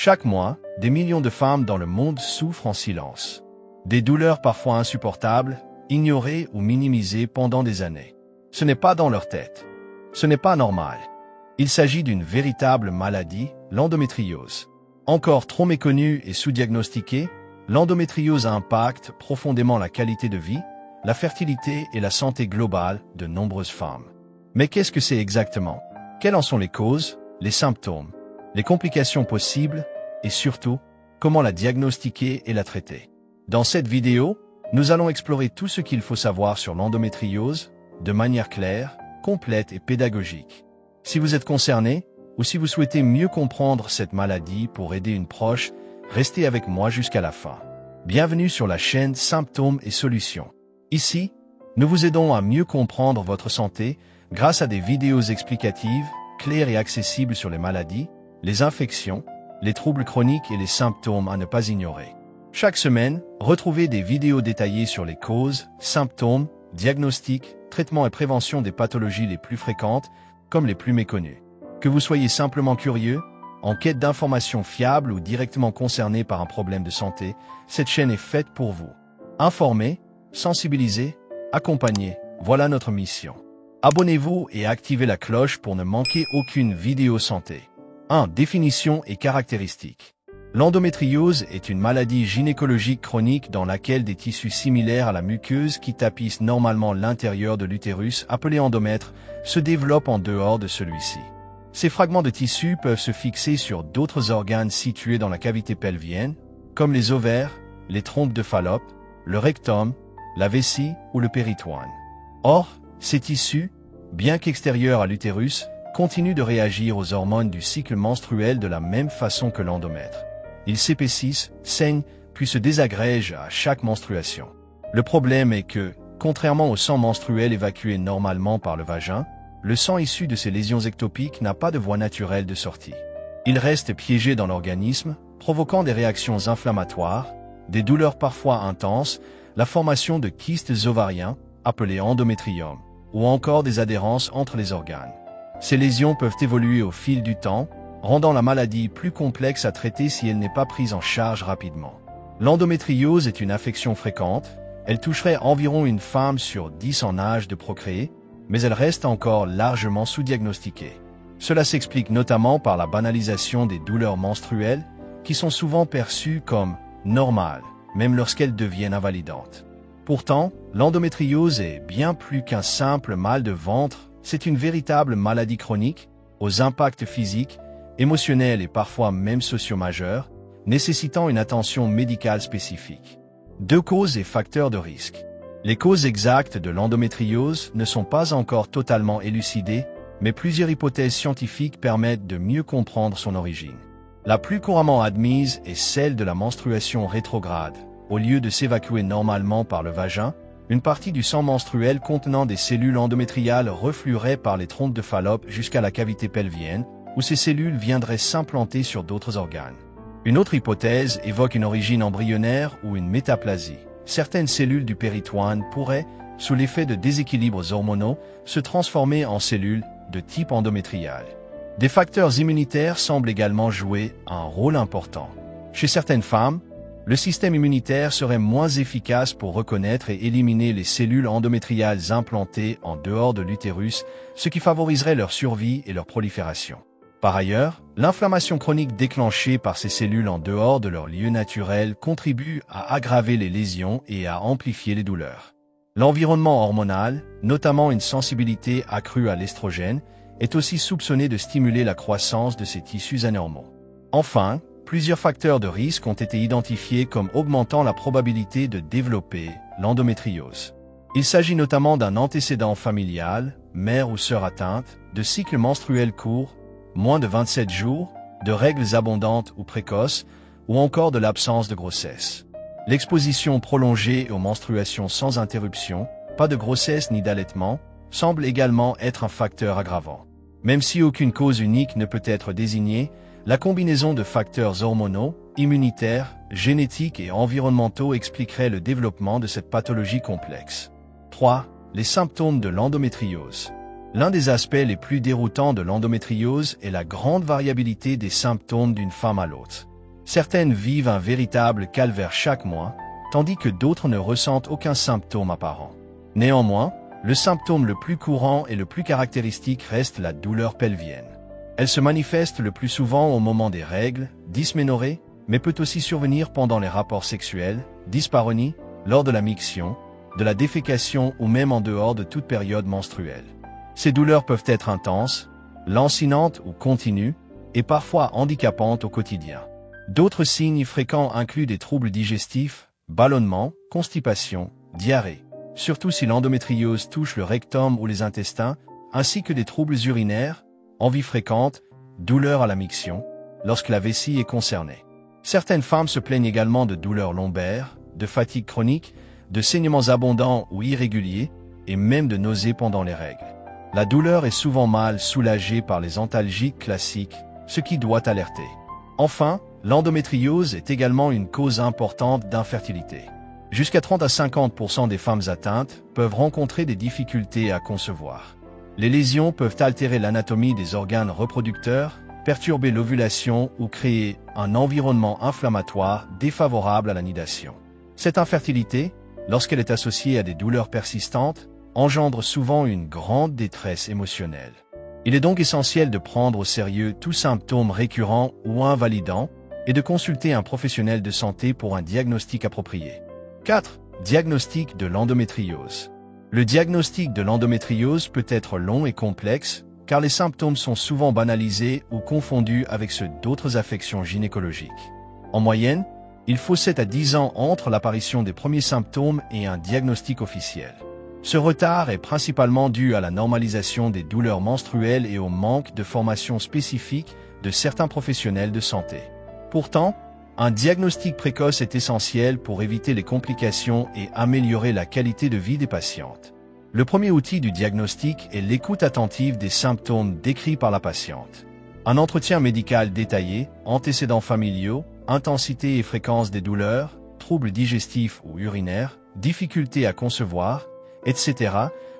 Chaque mois, des millions de femmes dans le monde souffrent en silence. Des douleurs parfois insupportables, ignorées ou minimisées pendant des années. Ce n'est pas dans leur tête. Ce n'est pas normal. Il s'agit d'une véritable maladie, l'endométriose. Encore trop méconnue et sous-diagnostiquée, l'endométriose impacte profondément la qualité de vie, la fertilité et la santé globale de nombreuses femmes. Mais qu'est-ce que c'est exactement? Quelles en sont les causes, les symptômes, les complications possibles et surtout, comment la diagnostiquer et la traiter? Dans cette vidéo, nous allons explorer tout ce qu'il faut savoir sur l'endométriose de manière claire, complète et pédagogique. Si vous êtes concerné ou si vous souhaitez mieux comprendre cette maladie pour aider une proche, restez avec moi jusqu'à la fin. Bienvenue sur la chaîne Symptômes et Solutions. Ici, nous vous aidons à mieux comprendre votre santé grâce à des vidéos explicatives, claires et accessibles sur les maladies, les infections, les troubles chroniques et les symptômes à ne pas ignorer. Chaque semaine, retrouvez des vidéos détaillées sur les causes, symptômes, diagnostics, traitements et prévention des pathologies les plus fréquentes, comme les plus méconnues. Que vous soyez simplement curieux, en quête d'informations fiables ou directement concerné par un problème de santé, cette chaîne est faite pour vous. Informer, sensibiliser, accompagner, voilà notre mission. Abonnez-vous et activez la cloche pour ne manquer aucune vidéo santé. 1. Définition et caractéristiques. L'endométriose est une maladie gynécologique chronique dans laquelle des tissus similaires à la muqueuse qui tapissent normalement l'intérieur de l'utérus, appelé endomètre, se développent en dehors de celui-ci. Ces fragments de tissu peuvent se fixer sur d'autres organes situés dans la cavité pelvienne, comme les ovaires, les trompes de Fallope, le rectum, la vessie ou le péritoine. Or, ces tissus, bien qu'extérieurs à l'utérus, continuent de réagir aux hormones du cycle menstruel de la même façon que l'endomètre. Ils s'épaississent, saignent, puis se désagrègent à chaque menstruation. Le problème est que, contrairement au sang menstruel évacué normalement par le vagin, le sang issu de ces lésions ectopiques n'a pas de voie naturelle de sortie. Il reste piégé dans l'organisme, provoquant des réactions inflammatoires, des douleurs parfois intenses, la formation de kystes ovariens, appelés endométrium, ou encore des adhérences entre les organes. Ces lésions peuvent évoluer au fil du temps, rendant la maladie plus complexe à traiter si elle n'est pas prise en charge rapidement. L'endométriose est une affection fréquente, elle toucherait environ une femme sur 10 en âge de procréer, mais elle reste encore largement sous-diagnostiquée. Cela s'explique notamment par la banalisation des douleurs menstruelles, qui sont souvent perçues comme normales, même lorsqu'elles deviennent invalidantes. Pourtant, l'endométriose est bien plus qu'un simple mal de ventre, c'est une véritable maladie chronique, aux impacts physiques, émotionnels et parfois même sociaux majeurs, nécessitant une attention médicale spécifique. 2 causes et facteurs de risque. Les causes exactes de l'endométriose ne sont pas encore totalement élucidées, mais plusieurs hypothèses scientifiques permettent de mieux comprendre son origine. La plus couramment admise est celle de la menstruation rétrograde. Au lieu de s'évacuer normalement par le vagin, une partie du sang menstruel contenant des cellules endométriales refluerait par les trompes de Fallope jusqu'à la cavité pelvienne, où ces cellules viendraient s'implanter sur d'autres organes. Une autre hypothèse évoque une origine embryonnaire ou une métaplasie. Certaines cellules du péritoine pourraient, sous l'effet de déséquilibres hormonaux, se transformer en cellules de type endométrial. Des facteurs immunitaires semblent également jouer un rôle important. Chez certaines femmes, le système immunitaire serait moins efficace pour reconnaître et éliminer les cellules endométriales implantées en dehors de l'utérus, ce qui favoriserait leur survie et leur prolifération. Par ailleurs, l'inflammation chronique déclenchée par ces cellules en dehors de leur lieu naturel contribue à aggraver les lésions et à amplifier les douleurs. L'environnement hormonal, notamment une sensibilité accrue à l'estrogène, est aussi soupçonné de stimuler la croissance de ces tissus anormaux. Enfin, plusieurs facteurs de risque ont été identifiés comme augmentant la probabilité de développer l'endométriose. Il s'agit notamment d'un antécédent familial, mère ou sœur atteinte, de cycles menstruels courts, moins de 27 jours, de règles abondantes ou précoces, ou encore de l'absence de grossesse. L'exposition prolongée aux menstruations sans interruption, pas de grossesse ni d'allaitement, semble également être un facteur aggravant. Même si aucune cause unique ne peut être désignée, la combinaison de facteurs hormonaux, immunitaires, génétiques et environnementaux expliquerait le développement de cette pathologie complexe. 3. Les symptômes de l'endométriose. L'un des aspects les plus déroutants de l'endométriose est la grande variabilité des symptômes d'une femme à l'autre. Certaines vivent un véritable calvaire chaque mois, tandis que d'autres ne ressentent aucun symptôme apparent. Néanmoins, le symptôme le plus courant et le plus caractéristique reste la douleur pelvienne. Elle se manifeste le plus souvent au moment des règles, dysménorrhée, mais peut aussi survenir pendant les rapports sexuels, dyspareunie, lors de la miction, de la défécation ou même en dehors de toute période menstruelle. Ces douleurs peuvent être intenses, lancinantes ou continues, et parfois handicapantes au quotidien. D'autres signes fréquents incluent des troubles digestifs, ballonnements, constipation, diarrhée, surtout si l'endométriose touche le rectum ou les intestins, ainsi que des troubles urinaires, envies fréquentes, douleurs à la miction, lorsque la vessie est concernée. Certaines femmes se plaignent également de douleurs lombaires, de fatigue chronique, de saignements abondants ou irréguliers, et même de nausées pendant les règles. La douleur est souvent mal soulagée par les antalgiques classiques, ce qui doit alerter. Enfin, l'endométriose est également une cause importante d'infertilité. Jusqu'à 30 à 50% des femmes atteintes peuvent rencontrer des difficultés à concevoir. Les lésions peuvent altérer l'anatomie des organes reproducteurs, perturber l'ovulation ou créer un environnement inflammatoire défavorable à la nidation. Cette infertilité, lorsqu'elle est associée à des douleurs persistantes, engendre souvent une grande détresse émotionnelle. Il est donc essentiel de prendre au sérieux tout symptôme récurrent ou invalidant et de consulter un professionnel de santé pour un diagnostic approprié. 4. Diagnostic de l'endométriose. Le diagnostic de l'endométriose peut être long et complexe, car les symptômes sont souvent banalisés ou confondus avec ceux d'autres affections gynécologiques. En moyenne, il faut 7 à 10 ans entre l'apparition des premiers symptômes et un diagnostic officiel. Ce retard est principalement dû à la normalisation des douleurs menstruelles et au manque de formation spécifique de certains professionnels de santé. Pourtant, un diagnostic précoce est essentiel pour éviter les complications et améliorer la qualité de vie des patientes. Le premier outil du diagnostic est l'écoute attentive des symptômes décrits par la patiente. Un entretien médical détaillé, antécédents familiaux, intensité et fréquence des douleurs, troubles digestifs ou urinaires, difficultés à concevoir, etc.,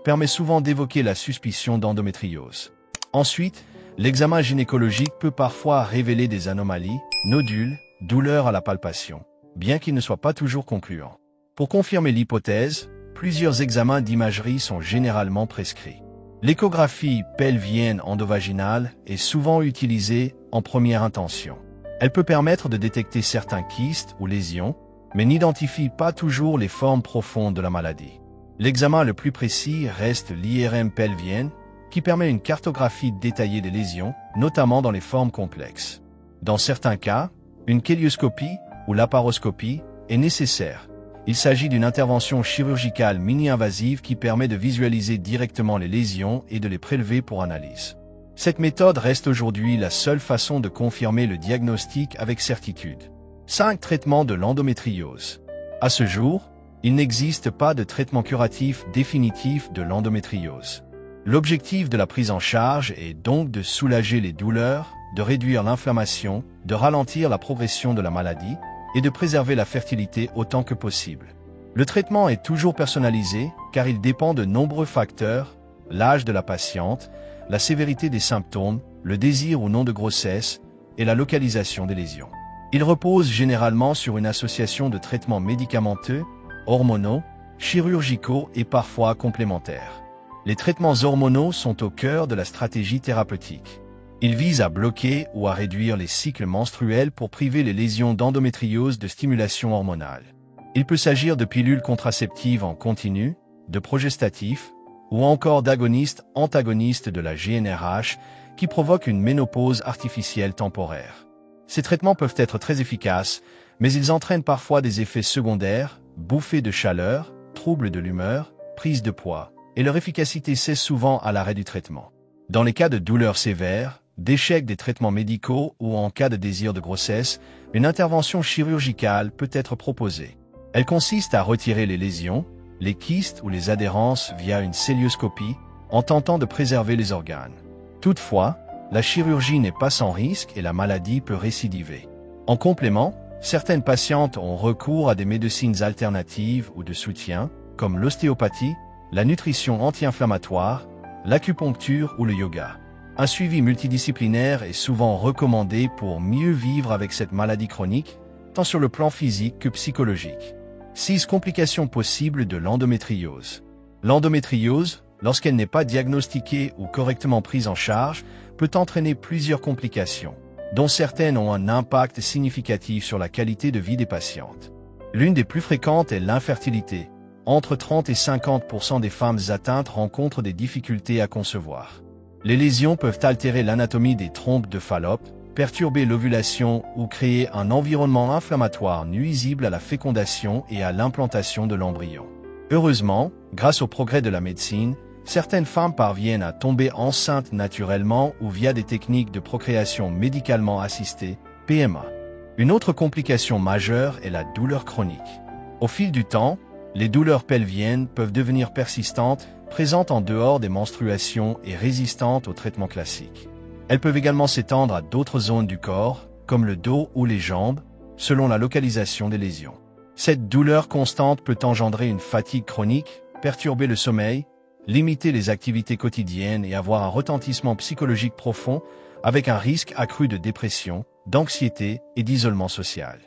permet souvent d'évoquer la suspicion d'endométriose. Ensuite, l'examen gynécologique peut parfois révéler des anomalies, nodules, douleurs à la palpation, bien qu'il ne soit pas toujours concluant. Pour confirmer l'hypothèse, plusieurs examens d'imagerie sont généralement prescrits. L'échographie pelvienne endovaginale est souvent utilisée en première intention. Elle peut permettre de détecter certains kystes ou lésions, mais n'identifie pas toujours les formes profondes de la maladie. L'examen le plus précis reste l'IRM pelvienne, qui permet une cartographie détaillée des lésions, notamment dans les formes complexes. Dans certains cas, une kélioscopie ou laparoscopie est nécessaire. Il s'agit d'une intervention chirurgicale mini-invasive qui permet de visualiser directement les lésions et de les prélever pour analyse. Cette méthode reste aujourd'hui la seule façon de confirmer le diagnostic avec certitude. 5. Traitement de l'endométriose. À ce jour, il n'existe pas de traitement curatif définitif de l'endométriose. L'objectif de la prise en charge est donc de soulager les douleurs, de réduire l'inflammation, de ralentir la progression de la maladie et de préserver la fertilité autant que possible. Le traitement est toujours personnalisé car il dépend de nombreux facteurs, l'âge de la patiente, la sévérité des symptômes, le désir ou non de grossesse et la localisation des lésions. Il repose généralement sur une association de traitements médicamenteux, hormonaux, chirurgicaux et parfois complémentaires. Les traitements hormonaux sont au cœur de la stratégie thérapeutique. Ils visent à bloquer ou à réduire les cycles menstruels pour priver les lésions d'endométriose de stimulation hormonale. Il peut s'agir de pilules contraceptives en continu, de progestatifs, ou encore d'agonistes-antagonistes de la GnRH qui provoquent une ménopause artificielle temporaire. Ces traitements peuvent être très efficaces, mais ils entraînent parfois des effets secondaires, bouffées de chaleur, troubles de l'humeur, prise de poids, et leur efficacité cesse souvent à l'arrêt du traitement. Dans les cas de douleurs sévères, d'échec des traitements médicaux ou en cas de désir de grossesse, une intervention chirurgicale peut être proposée. Elle consiste à retirer les lésions, les kystes ou les adhérences via une cœlioscopie en tentant de préserver les organes. Toutefois, la chirurgie n'est pas sans risque et la maladie peut récidiver. En complément, certaines patientes ont recours à des médecines alternatives ou de soutien, comme l'ostéopathie, la nutrition anti-inflammatoire, l'acupuncture ou le yoga. Un suivi multidisciplinaire est souvent recommandé pour mieux vivre avec cette maladie chronique, tant sur le plan physique que psychologique. 6 complications possibles de l'endométriose. L'endométriose, lorsqu'elle n'est pas diagnostiquée ou correctement prise en charge, peut entraîner plusieurs complications, dont certaines ont un impact significatif sur la qualité de vie des patientes. L'une des plus fréquentes est l'infertilité. Entre 30 et 50% des femmes atteintes rencontrent des difficultés à concevoir. Les lésions peuvent altérer l'anatomie des trompes de Fallope, perturber l'ovulation ou créer un environnement inflammatoire nuisible à la fécondation et à l'implantation de l'embryon. Heureusement, grâce au progrès de la médecine, certaines femmes parviennent à tomber enceintes naturellement ou via des techniques de procréation médicalement assistée, PMA. Une autre complication majeure est la douleur chronique. Au fil du temps, les douleurs pelviennes peuvent devenir persistantes, présentes en dehors des menstruations et résistantes aux traitements classiques. Elles peuvent également s'étendre à d'autres zones du corps, comme le dos ou les jambes, selon la localisation des lésions. Cette douleur constante peut engendrer une fatigue chronique, perturber le sommeil, limiter les activités quotidiennes et avoir un retentissement psychologique profond, avec un risque accru de dépression, d'anxiété et d'isolement social.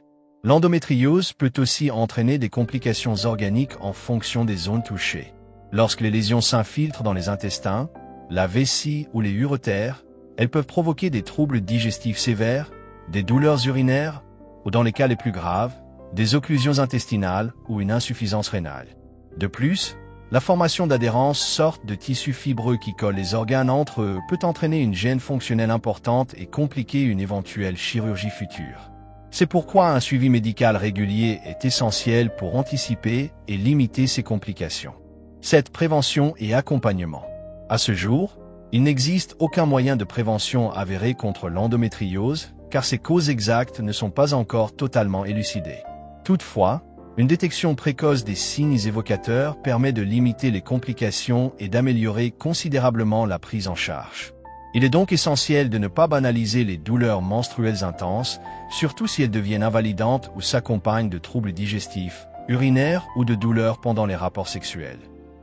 L'endométriose peut aussi entraîner des complications organiques en fonction des zones touchées. Lorsque les lésions s'infiltrent dans les intestins, la vessie ou les uretères, elles peuvent provoquer des troubles digestifs sévères, des douleurs urinaires, ou dans les cas les plus graves, des occlusions intestinales ou une insuffisance rénale. De plus, la formation d'adhérences, sorte de tissus fibreux qui collent les organes entre eux, peut entraîner une gêne fonctionnelle importante et compliquer une éventuelle chirurgie future. C'est pourquoi un suivi médical régulier est essentiel pour anticiper et limiter ces complications. 7. Prévention et accompagnement. À ce jour, il n'existe aucun moyen de prévention avéré contre l'endométriose, car ses causes exactes ne sont pas encore totalement élucidées. Toutefois, une détection précoce des signes évocateurs permet de limiter les complications et d'améliorer considérablement la prise en charge. Il est donc essentiel de ne pas banaliser les douleurs menstruelles intenses, surtout si elles deviennent invalidantes ou s'accompagnent de troubles digestifs, urinaires ou de douleurs pendant les rapports sexuels.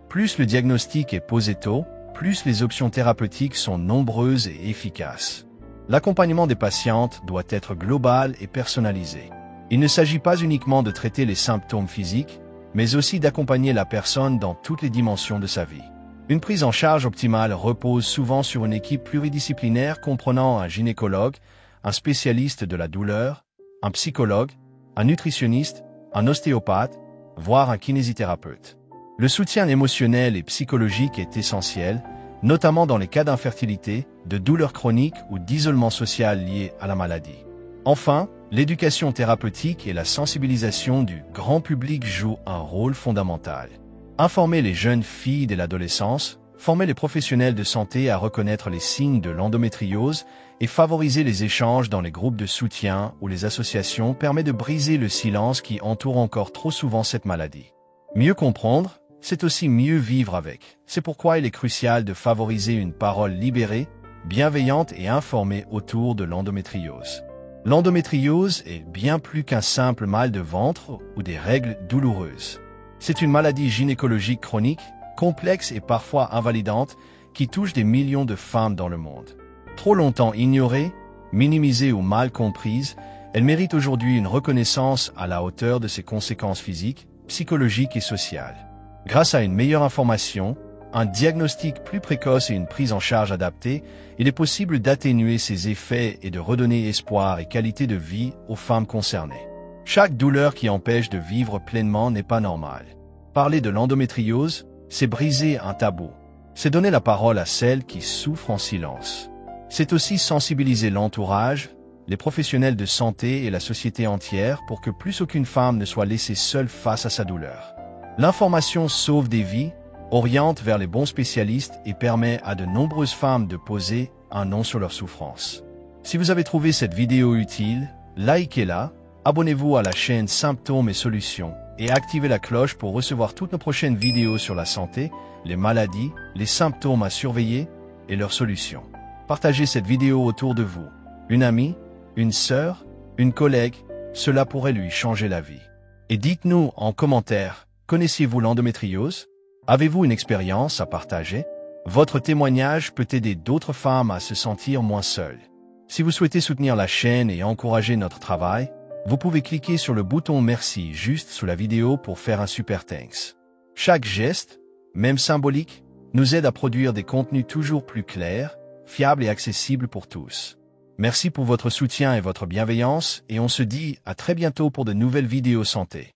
Plus le diagnostic est posé tôt, plus les options thérapeutiques sont nombreuses et efficaces. L'accompagnement des patientes doit être global et personnalisé. Il ne s'agit pas uniquement de traiter les symptômes physiques, mais aussi d'accompagner la personne dans toutes les dimensions de sa vie. Une prise en charge optimale repose souvent sur une équipe pluridisciplinaire comprenant un gynécologue, un spécialiste de la douleur, un psychologue, un nutritionniste, un ostéopathe, voire un kinésithérapeute. Le soutien émotionnel et psychologique est essentiel, notamment dans les cas d'infertilité, de douleurs chroniques ou d'isolement social liés à la maladie. Enfin, l'éducation thérapeutique et la sensibilisation du grand public jouent un rôle fondamental. Informer les jeunes filles de l'adolescence, former les professionnels de santé à reconnaître les signes de l'endométriose et favoriser les échanges dans les groupes de soutien ou les associations permet de briser le silence qui entoure encore trop souvent cette maladie. Mieux comprendre, c'est aussi mieux vivre avec. C'est pourquoi il est crucial de favoriser une parole libérée, bienveillante et informée autour de l'endométriose. L'endométriose est bien plus qu'un simple mal de ventre ou des règles douloureuses. C'est une maladie gynécologique chronique, complexe et parfois invalidante, qui touche des millions de femmes dans le monde. Trop longtemps ignorée, minimisée ou mal comprise, elle mérite aujourd'hui une reconnaissance à la hauteur de ses conséquences physiques, psychologiques et sociales. Grâce à une meilleure information, un diagnostic plus précoce et une prise en charge adaptée, il est possible d'atténuer ses effets et de redonner espoir et qualité de vie aux femmes concernées. Chaque douleur qui empêche de vivre pleinement n'est pas normale. Parler de l'endométriose, c'est briser un tabou. C'est donner la parole à celles qui souffrent en silence. C'est aussi sensibiliser l'entourage, les professionnels de santé et la société entière pour que plus aucune femme ne soit laissée seule face à sa douleur. L'information sauve des vies, oriente vers les bons spécialistes et permet à de nombreuses femmes de poser un nom sur leur souffrance. Si vous avez trouvé cette vidéo utile, likez-la, abonnez-vous à la chaîne Symptômes et Solutions et activez la cloche pour recevoir toutes nos prochaines vidéos sur la santé, les maladies, les symptômes à surveiller et leurs solutions. Partagez cette vidéo autour de vous. Une amie, une sœur, une collègue, cela pourrait lui changer la vie. Et dites-nous en commentaire, connaissiez-vous l'endométriose? Avez-vous une expérience à partager? Votre témoignage peut aider d'autres femmes à se sentir moins seules. Si vous souhaitez soutenir la chaîne et encourager notre travail, vous pouvez cliquer sur le bouton Merci juste sous la vidéo pour faire un super thanks. Chaque geste, même symbolique, nous aide à produire des contenus toujours plus clairs, fiables et accessibles pour tous. Merci pour votre soutien et votre bienveillance et on se dit à très bientôt pour de nouvelles vidéos santé.